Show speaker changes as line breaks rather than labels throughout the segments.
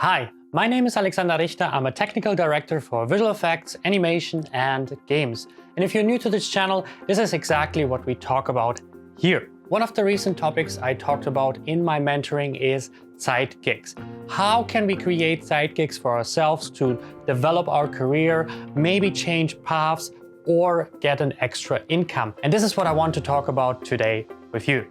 Hi, my name is Alexander Richter. I'm a technical director for visual effects, animation, and games. And if you're new to this channel, this is exactly what we talk about here. One of the recent topics I talked about in my mentoring is side gigs. How can we create side gigs for ourselves to develop our career, maybe change paths, or get an extra income? And this is what I want to talk about today with you.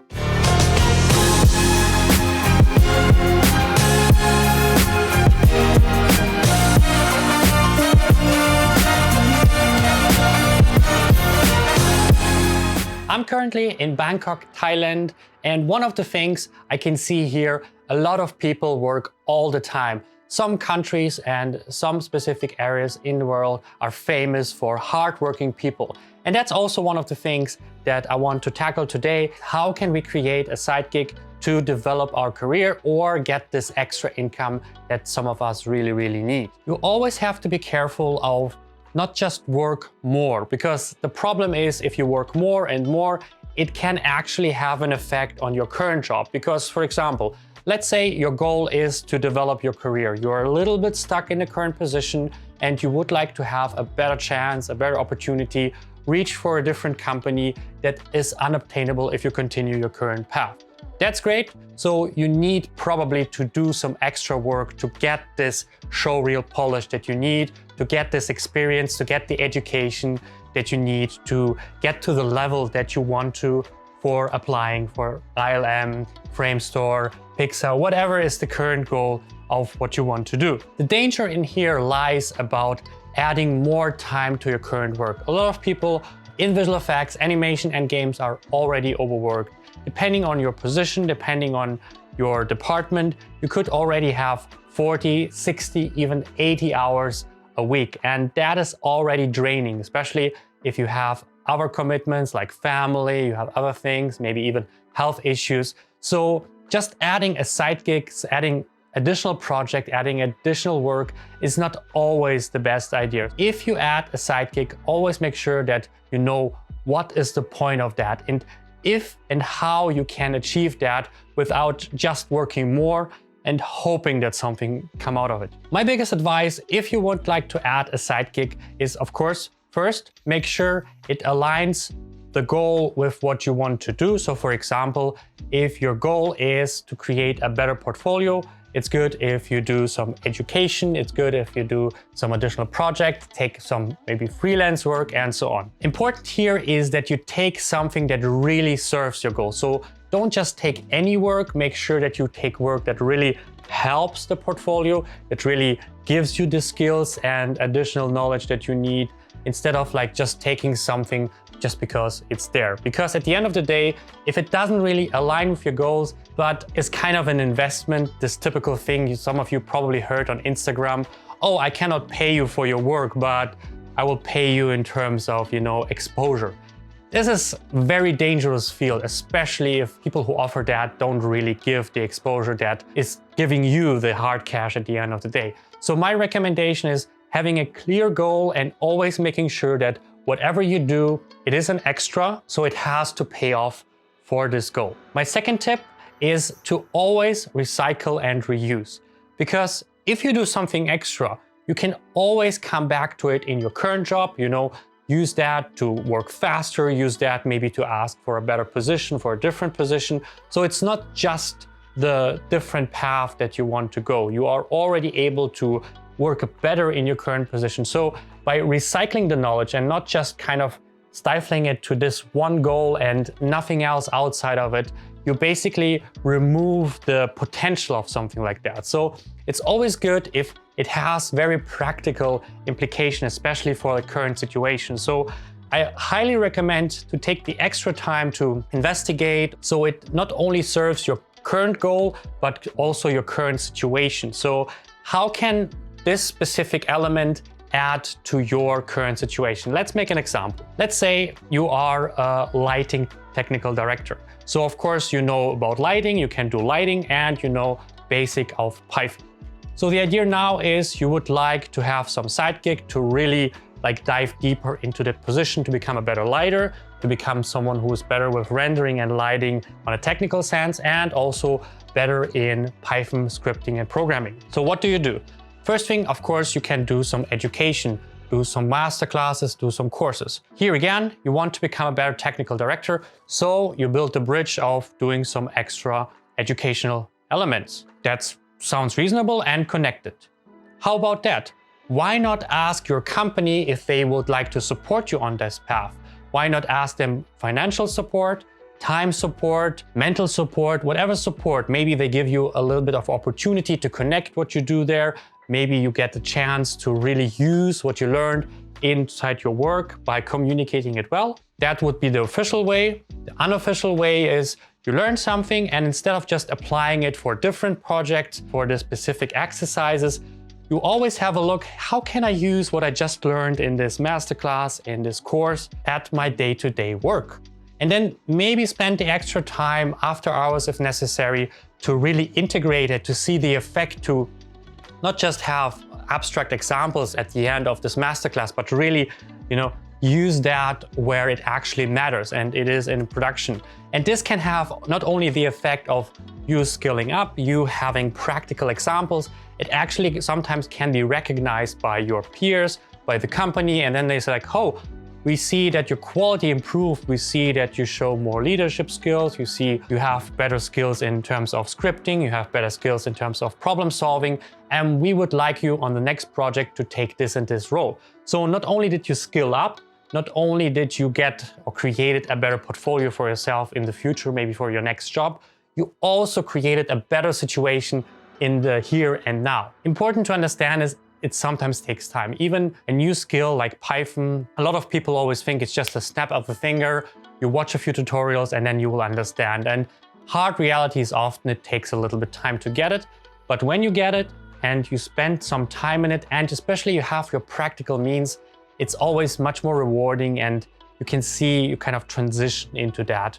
I'm currently in Bangkok, Thailand, and one of the things I can see here, a lot of people work all the time. Some countries and some specific areas in the world are famous for hardworking people. And that's also one of the things that I want to tackle today. How can we create a side gig to develop our career or get this extra income that some of us really need? You always have to be careful of not just work more, because the problem is if you work more and more, it can actually have an effect on your current job. Because, for example, let's say your goal is to develop your career. You're a little bit stuck in the current position and you would like to have a better chance, a better opportunity, reach for a different company that is unobtainable if you continue your current path. That's great. So you need probably to do some extra work to get this showreel polish that you need, to get this experience, to get the education that you need to get to the level that you want to for applying for ILM, Framestore, Pixar, whatever is the current goal of what you want to do. The danger in here lies about adding more time to your current work. A lot of people in visual effects, animation, and games are already overworked. Depending on your position, depending on your department, you could already have 40, 60, even 80 hours a week. And that is already draining, especially if you have other commitments like family, you have other things, maybe even health issues. So just adding a side gig, adding additional project, adding additional work is not always the best idea. If you add a side gig, always make sure that you know what is the point of that and if and how you can achieve that without just working more and hoping that something come out of it. My biggest advice, if you would like to add a side gig, is of course, first, make sure it aligns the goal with what you want to do. So for example, if your goal is to create a better portfolio, it's good if you do some education, it's good if you do some additional project, take some maybe freelance work and so on. Important here is that you take something that really serves your goal. So don't just take any work, make sure that you take work that really helps the portfolio, that really gives you the skills and additional knowledge that you need, instead of like just taking something just because it's there. Because at the end of the day, if it doesn't really align with your goals, but is kind of an investment, this typical thing some of you probably heard on Instagram, oh, I cannot pay you for your work, but I will pay you in terms of, exposure. This is a very dangerous field, especially if people who offer that don't really give the exposure that is giving you the hard cash at the end of the day. So my recommendation is having a clear goal and always making sure that whatever you do, it is an extra, so it has to pay off for this goal. My second tip is to always recycle and reuse. Because if you do something extra, you can always come back to it in your current job, use that to work faster, use that maybe to ask for a better position, for a different position. So it's not just the different path that you want to go. You are already able to work better in your current position. So by recycling the knowledge and not just kind of stifling it to this one goal and nothing else outside of it, you basically remove the potential of something like that. So it's always good if it has very practical implication, especially for the current situation. So I highly recommend to take the extra time to investigate, so it not only serves your current goal, but also your current situation. So how can this specific element add to your current situation? Let's make an example. Let's say you are a lighting technical director. So of course you know about lighting, you can do lighting, and you know basic of Python. So the idea now is you would like to have some side gig to really dive deeper into that position, to become a better lighter, to become someone who is better with rendering and lighting on a technical sense, and also better in Python scripting and programming. So what do? First thing, of course, you can do some education, do some masterclasses, do some courses. Here again, you want to become a better technical director, so you build the bridge of doing some extra educational elements. That sounds reasonable and connected. How about that? Why not ask your company if they would like to support you on this path? Why not ask them financial support, time support, mental support, whatever support? Maybe they give you a little bit of opportunity to connect what you do there. Maybe you get the chance to really use what you learned inside your work by communicating it well. That would be the official way. The unofficial way is you learn something, and instead of just applying it for different projects, for the specific exercises, you always have a look, how can I use what I just learned in this masterclass, in this course, at my day-to-day work? And then maybe spend the extra time after hours if necessary to really integrate it, to see the effect, to not just have abstract examples at the end of this masterclass, but really, use that where it actually matters, and it is in production. And this can have not only the effect of you skilling up, you having practical examples, it actually sometimes can be recognized by your peers, by the company, and then they say like, oh, we see that your quality improved, we see that you show more leadership skills, you see you have better skills in terms of scripting, you have better skills in terms of problem solving, and we would like you on the next project to take this and this role. So not only did you skill up, not only did you get or created a better portfolio for yourself in the future, maybe for your next job, you also created a better situation in the here and now. Important to understand is it sometimes takes time. Even a new skill like Python, a lot of people always think it's just a snap of the finger, you watch a few tutorials and then you will understand. And hard reality is often it takes a little bit time to get it, but when you get it and you spend some time in it, and especially you have your practical means, it's always much more rewarding, and you can see you kind of transition into that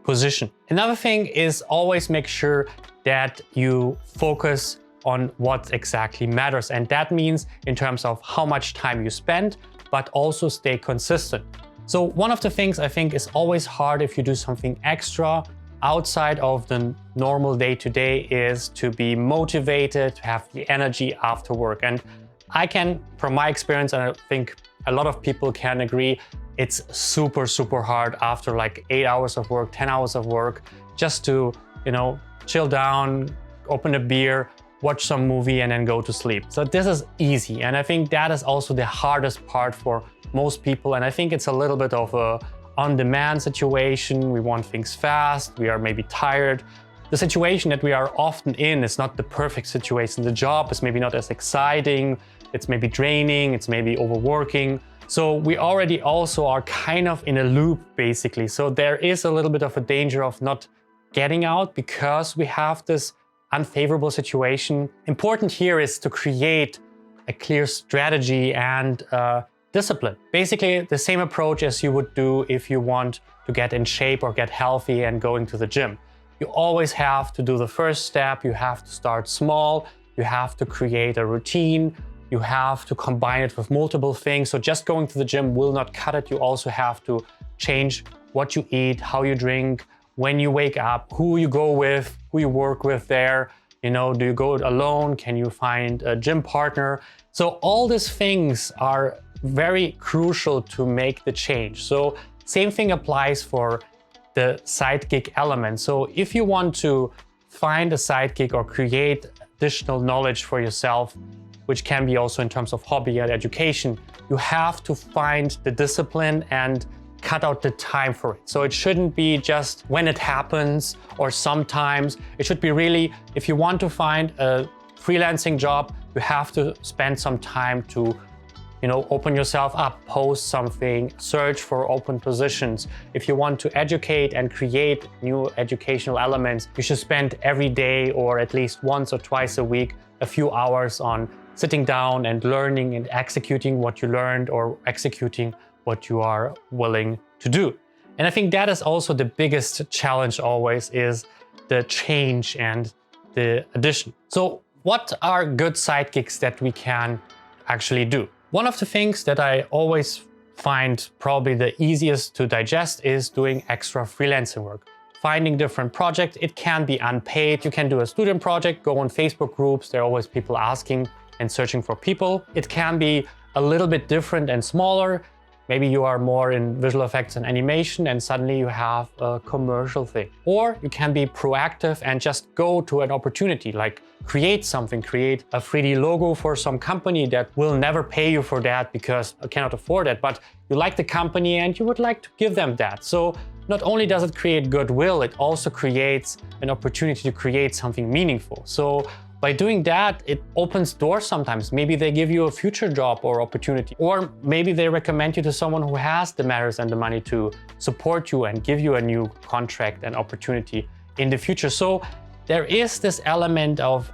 position. Another thing is always make sure that you focus on what exactly matters. And that means in terms of how much time you spend, but also stay consistent. So one of the things I think is always hard if you do something extra outside of the normal day-to-day is to be motivated, to have the energy after work. And I can, from my experience, and I think a lot of people can agree, it's super, super hard after like 8 hours of work, 10 hours of work, just to, chill down, open a beer, watch some movie and then go to sleep. So this is easy. And I think that is also the hardest part for most people. And I think it's a little bit of a on-demand situation. We want things fast. We are maybe tired. The situation that we are often in is not the perfect situation. The job is maybe not as exciting. It's maybe draining. It's maybe overworking. So we already also are kind of in a loop, basically. So there is a little bit of a danger of not getting out because we have this unfavorable situation. Important here is to create a clear strategy and discipline. Basically the same approach as you would do if you want to get in shape or get healthy and going to the gym. You always have to do the first step. You have to start small. You have to create a routine. You have to combine it with multiple things. So just going to the gym will not cut it. You also have to change what you eat, how you drink, when you wake up, who you go with, who you work with there. Do you go alone? Can you find a gym partner? So all these things are very crucial to make the change. So same thing applies for the side gig element. So if you want to find a side gig or create additional knowledge for yourself, which can be also in terms of hobby and education, you have to find the discipline and cut out the time for it. So it shouldn't be just when it happens or sometimes. It should be really, if you want to find a freelancing job, you have to spend some time to open yourself up, post something, search for open positions. If you want to educate and create new educational elements, you should spend every day or at least once or twice a week a few hours on sitting down and learning and executing what you learned or executing what you are willing to do. And I think that is also the biggest challenge always, is the change and the addition. So what are good side gigs that we can actually do? One of the things that I always find probably the easiest to digest is doing extra freelancing work. finding different projects. It can be unpaid. You can do a student project, go on Facebook groups. There are always people asking and searching for people. It can be a little bit different and smaller. Maybe you are more in visual effects and animation and suddenly you have a commercial thing. Or you can be proactive and just go to an opportunity, like create something, create a 3D logo for some company that will never pay you for that because you cannot afford it, but you like the company and you would like to give them that. So not only does it create goodwill, it also creates an opportunity to create something meaningful. So by doing that, it opens doors sometimes. Maybe they give you a future job or opportunity, or maybe they recommend you to someone who has the matters and the money to support you and give you a new contract and opportunity in the future. So there is this element of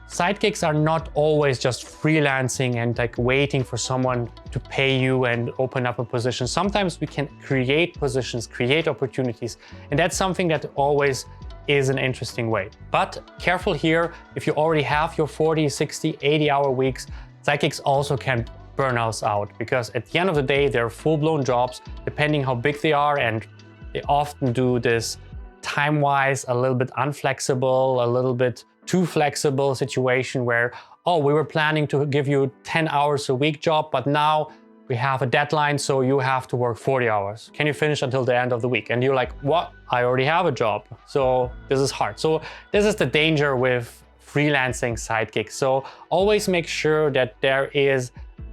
side gigs are not always just freelancing and like waiting for someone to pay you and open up a position. Sometimes we can create positions, create opportunities, and that's something that always is an interesting way. But careful here, if you already have your 40, 60, 80-hour weeks, side gigs also can burn us out because at the end of the day, they're full-blown jobs, depending how big they are, and they often do this time-wise a little bit unflexible, a little bit too flexible situation where, oh, we were planning to give you 10 hours a week job, but now we have a deadline, so you have to work 40 hours. Can you finish until the end of the week? And you're like, what? I already have a job. So this is hard. So this is the danger with freelancing side gigs. So always make sure that there is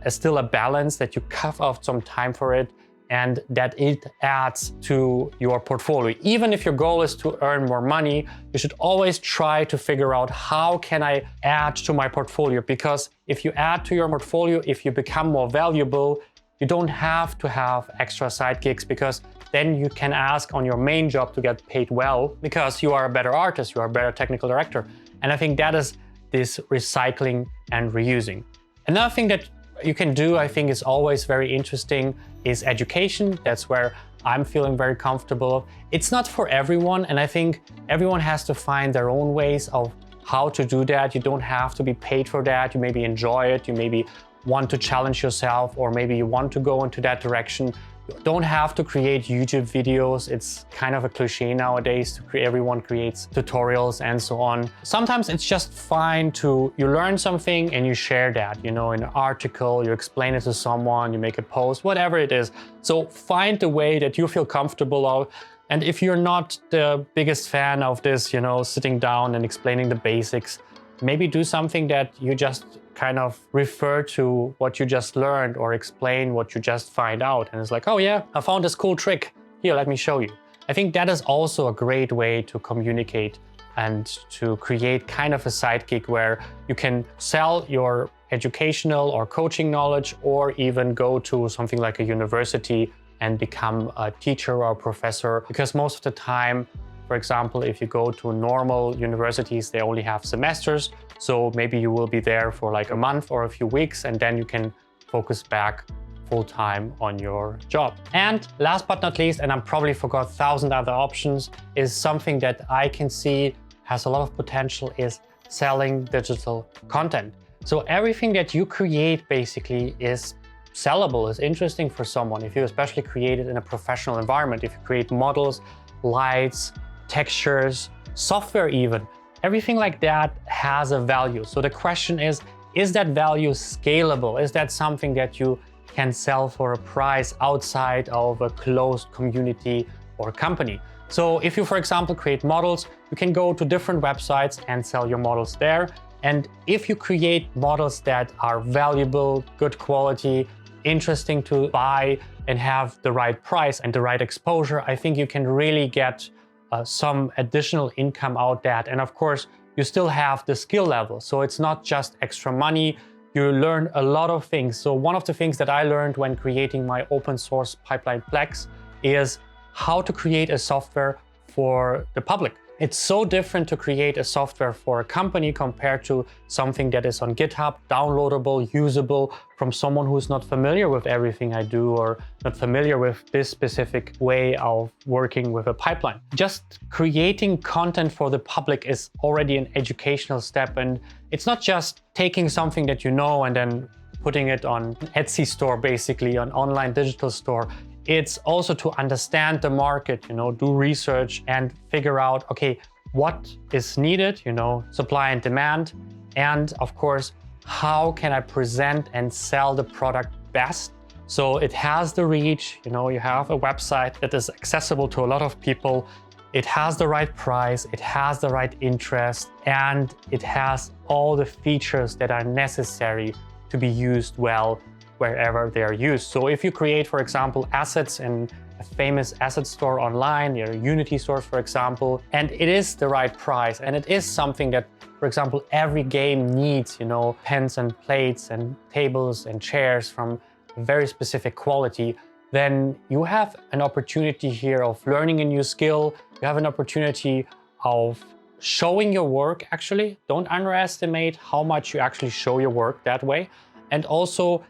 still a balance, that you carve out some time for it and that it adds to your portfolio. Even if your goal is to earn more money, you should always try to figure out how can I add to my portfolio? Because if you add to your portfolio, if you become more valuable, you don't have to have extra side gigs because then you can ask on your main job to get paid well because you are a better artist, you are a better technical director. And I think that is this recycling and reusing. Another thing that you can do, I think is always very interesting, is education. That's where I'm feeling very comfortable. It's not for everyone, and I think everyone has to find their own ways of how to do that. You don't have to be paid for that. You maybe enjoy it. You maybe want to challenge yourself, or maybe you want to go into that direction. You don't have to create YouTube videos. It's kind of a cliche nowadays to everyone creates tutorials and so on. Sometimes it's just fine to, you learn something and you share that, you know, in an article, you explain it to someone, you make a post, whatever it is. So find the way that you feel comfortable of. And if you're not the biggest fan of this, you know, sitting down and explaining the basics, maybe do something that you just kind of refer to what you just learned or explain what you just find out. And it's like, oh yeah, I found this cool trick. Here, let me show you. I think that is also a great way to communicate and to create kind of a side gig where you can sell your educational or coaching knowledge, or even go to something like a university and become a teacher or a professor. Because most of the time, for example, if you go to normal universities, they only have semesters. So maybe you will be there for like a month or a few weeks, and then you can focus back full-time on your job. And last but not least, and I probably forgot 1,000 other options, is something that I can see has a lot of potential, is selling digital content. So everything that you create basically is sellable, is interesting for someone. If you especially create it in a professional environment, if you create models, lights, textures, software even, everything like that has a value. So the question is that value scalable? Is that something that you can sell for a price outside of a closed community or company? So if you, for example, create models, you can go to different websites and sell your models there. And if you create models that are valuable, good quality, interesting to buy, and have the right price and the right exposure, I think you can really get some additional income out that. And of course, you still have the skill level. So it's not just extra money. You learn a lot of things. So one of the things that I learned when creating my open source pipeline Plex is how to create a software for the public. It's so different to create a software for a company compared to something that is on GitHub, downloadable, usable from someone who's not familiar with everything I do or not familiar with this specific way of working with a pipeline. Just creating content for the public is already an educational step, and it's not just taking something that you know and then putting it on Etsy store, basically, an online digital store. It's also to understand the market, do research and figure out, okay, what is needed, supply and demand. And of course, how can I present and sell the product best? So it has the reach, you have a website that is accessible to a lot of people. It has the right price, it has the right interest, and it has all the features that are necessary to be used well wherever they are used. So if you create, for example, assets in a famous asset store online, your Unity stores, for example, and it is the right price, and it is something that, for example, every game needs, pens and plates and tables and chairs from very specific quality, then you have an opportunity here of learning a new skill. You have an opportunity of showing your work, actually. Don't underestimate how much you actually show your work that way. And also,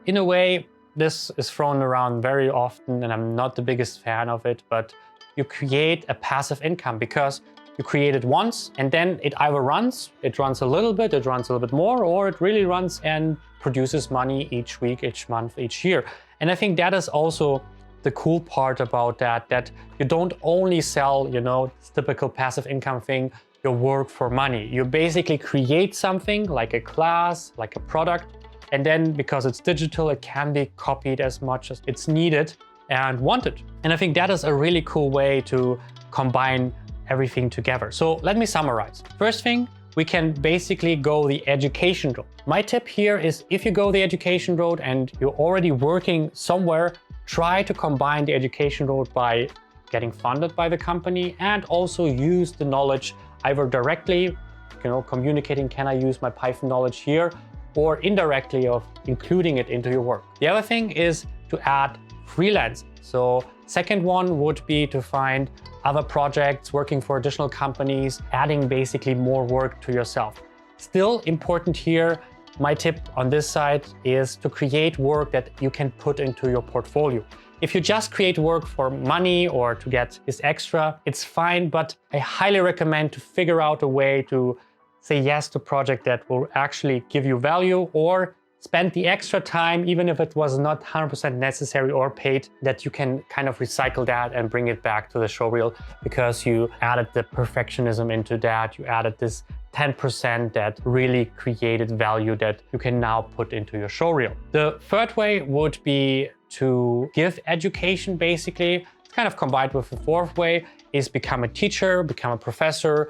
in a way, this is thrown around very often, and I'm not the biggest fan of it, but you create a passive income because you create it once and then it either runs a little bit, it runs a little bit more, or it really runs and produces money each week, each month, each year. And I think that is also the cool part about that you don't only sell, this typical passive income thing, your work for money. You basically create something like a class, like a product, and then because it's digital, it can be copied as much as it's needed and wanted. And I think that is a really cool way to combine everything together. So let me summarize. First thing, we can basically go the education road. My tip here is if you go the education road and you're already working somewhere, try to combine the education road by getting funded by the company and also use the knowledge either directly, communicating, can I use my Python knowledge here, or indirectly of including it into your work. The other thing is to add freelance. So second one would be to find other projects, working for additional companies, adding basically more work to yourself. Still important here, my tip on this side is to create work that you can put into your portfolio. If you just create work for money or to get this extra, it's fine, but I highly recommend to figure out a way to say yes to a project that will actually give you value, or spend the extra time, even if it was not 100% necessary or paid, that you can kind of recycle that and bring it back to the showreel because you added the perfectionism into that. You added this 10% that really created value that you can now put into your showreel. The third way would be to give education, basically. It's kind of combined with the fourth way, is become a teacher, become a professor,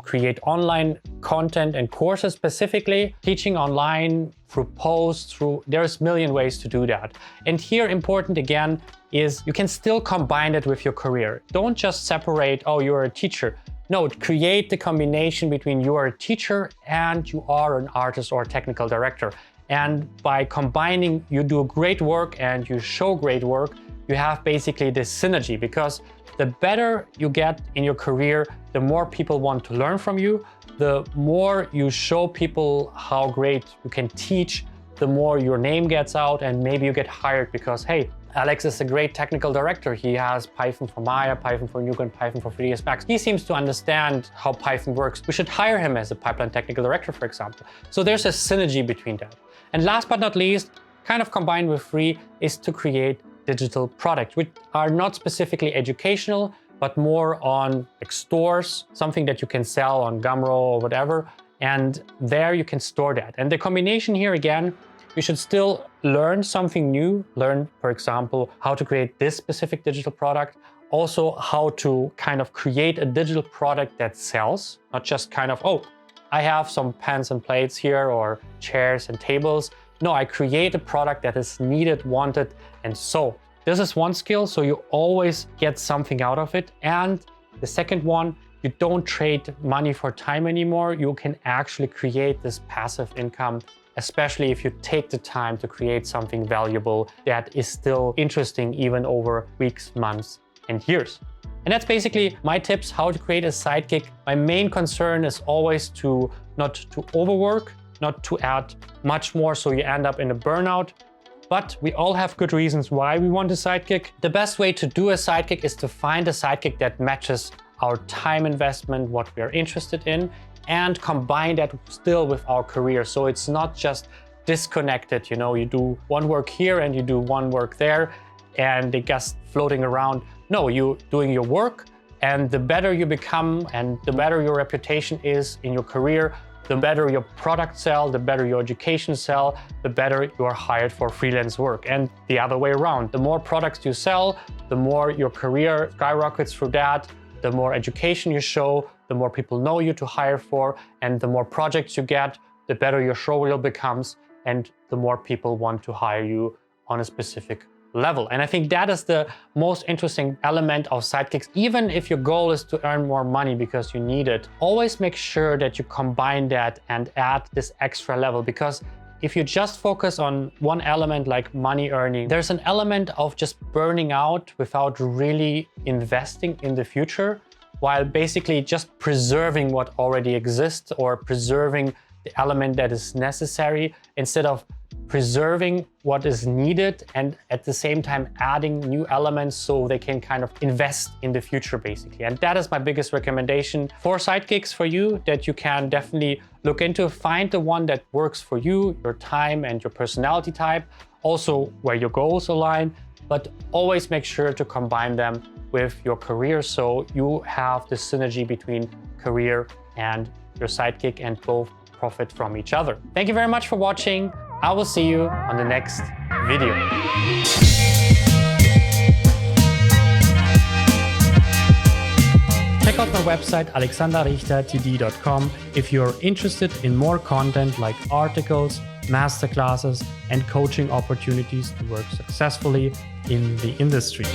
create online content and courses, specifically teaching online through posts, there's a million ways to do that. And here important again is you can still combine it with your career. Don't just separate, oh, you're a teacher. No, create the combination between you are a teacher and you are an artist or a technical director. And by combining, you do great work and you show great work, you have basically this synergy, because the better you get in your career, the more people want to learn from you, the more you show people how great you can teach, the more your name gets out and maybe you get hired because, hey, Alex is a great technical director. He has Python for Maya, Python for Nuke, and Python for 3ds Max. He seems to understand how Python works. We should hire him as a pipeline technical director, for example. So there's a synergy between that. And last but not least, kind of combined with free, is to create digital products, which are not specifically educational, but more on like stores, something that you can sell on Gumroad or whatever. And there you can store that. And the combination here again, you should still learn something new. Learn, for example, how to create this specific digital product. Also how to kind of create a digital product that sells, not just kind of, oh, I have some pens and plates here or chairs and tables. No, I create a product that is needed, wanted, and sold. This is one skill, so you always get something out of it. And the second one, you don't trade money for time anymore. You can actually create this passive income, especially if you take the time to create something valuable that is still interesting even over weeks, months, and years. And that's basically my tips how to create a side gig. My main concern is always to not to overwork, not to add much more so you end up in a burnout. But we all have good reasons why we want a side gig. The best way to do a side gig is to find a side gig that matches our time investment, what we are interested in, and combine that still with our career. So it's not just disconnected, you do one work here and you do one work there. and they're just floating around. No, you're doing your work, and the better you become and the better your reputation is in your career, the better your product sell, the better your education sell, the better you are hired for freelance work. And the other way around, the more products you sell, the more your career skyrockets through that, the more education you show, the more people know you to hire for, and the more projects you get, the better your showreel becomes, and the more people want to hire you on a specific level. And I think that is the most interesting element of sidekicks. Even if your goal is to earn more money because you need it, always make sure that you combine that and add this extra level, because if you just focus on one element like money earning, there's an element of just burning out without really investing in the future, while basically just preserving what already exists or preserving the element that is necessary instead of preserving what is needed and at the same time adding new elements so they can kind of invest in the future basically. And that is my biggest recommendation for sidekicks for you, that you can definitely look into. Find the one that works for you, your time and your personality type, also where your goals align, but always make sure to combine them with your career so you have the synergy between career and your sidekick and both profit from each other. Thank you very much for watching. I will see you on the next video. Check out my website alexanderrichtertd.com if you're interested in more content like articles, masterclasses, and coaching opportunities to work successfully in the industry.